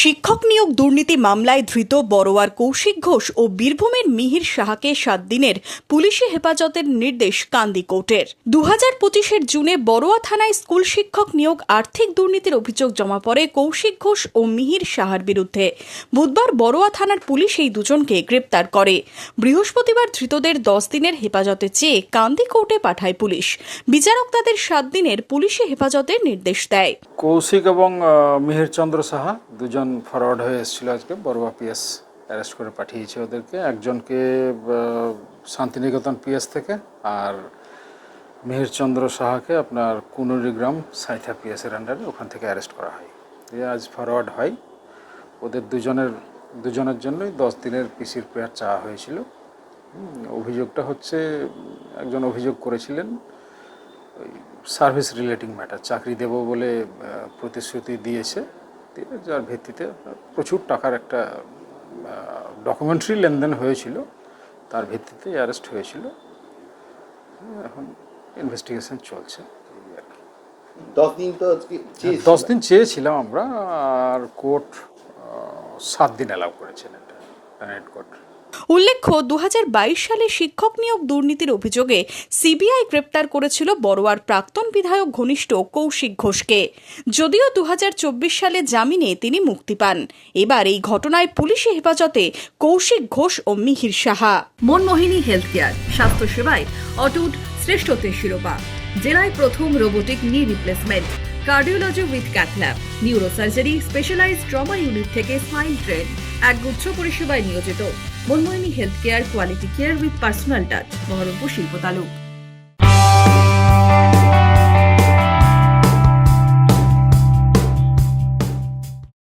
শিক্ষক নিয়োগ দুর্নীতি মামলায় ধৃত বড়োয়ার কৌশিক ঘোষ ও বীরভূমের মিহির সাহাকে 7 দিনের পুলিশি হেফাজতের নির্দেশ কান্দি কোর্টের। 2025-এর জুনে বড়োয়া থানায় স্কুল শিক্ষক নিয়োগ আর্থিক দুর্নীতির অভিযোগ জমা পড়ে কৌশিক ঘোষ ও মিহির সাহার বিরুদ্ধে। বুধবার বড়োয়া থানার পুলিশ এই দুজনকে গ্রেপ্তার করে। বৃহস্পতিবার ধৃতদের 10 দিনের হেফাজতে চেয়ে কান্দি কোর্টে পাঠায় পুলিশ। বিচারক তাদের 7 দিনের পুলিশি হেফাজতের নির্দেশ দেয়। কৌশিক এবং মিহির চন্দ্র সাহা দুজন ফরওয়ার্ড হয়ে এসেছিল। আজকে বড়োয়া পিএস অ্যারেস্ট করে পাঠিয়েছে ওদেরকে। একজনকে শান্তিনিকেতন পিএস থেকে, আর মিহির চন্দ্র সাহাকে আপনার কুনুরিগ্রাম সাইথা পিএসের আন্ডারে ওখান থেকে অ্যারেস্ট করা হয়। আজ ফরওয়ার্ড হয়। ওদের দুজনের জন্যই 10 দিনের পিসির প্রেয়ার চাওয়া হয়েছিল। অভিযোগটা হচ্ছে, একজন অভিযোগ করেছিলেন ওই সার্ভিস রিলেটিং ম্যাটার, চাকরি দেব বলে প্রতিশ্রুতি দিয়েছে, যার ভিত্তিতে প্রচুর টাকার একটা ডকুমেন্টারি লেনদেন হয়েছিল, তার ভিত্তিতে অ্যারেস্ট হয়েছিল। এখন ইনভেস্টিগেশন চলছে। 10 দিন তো 10 দিন চেয়েছিলাম আমরা, আর কোর্ট 7 দিন অ্যালাউ করেছেন। এটা কোর্ট। উল্লেখ্য, 2022 সালে শিক্ষক নিয়োগ দুর্নীতির অভিযোগে সিবিআই গ্রেপ্তার করেছিল বড়োয়ার প্রাক্তন বিধায়ক ঘনিষ্ঠ কৌশিক ঘোষকে। যদিও 2024 সালে জামিনে তিনি মুক্তি পান। এবার এই ঘটনায় পুলিশি হেফাজতে কৌশিক ঘোষ ও মিহির সাহা। মনমোহিনী হেলথ কেয়ার, স্বাস্থ্য সেবায় অটুট শ্রেষ্ঠত্বের শিরোপা। জেলায় প্রথম robotic knee replacement, cardiology with cath lab, neurosurgery, specialised trauma unit থেকে স্মাইল ট্রেন, একগুচ্ছ পরিষেবায় নিয়োজিত। Manmohini health care, quality care with personal touch, Baharampur শিল্প তালুক।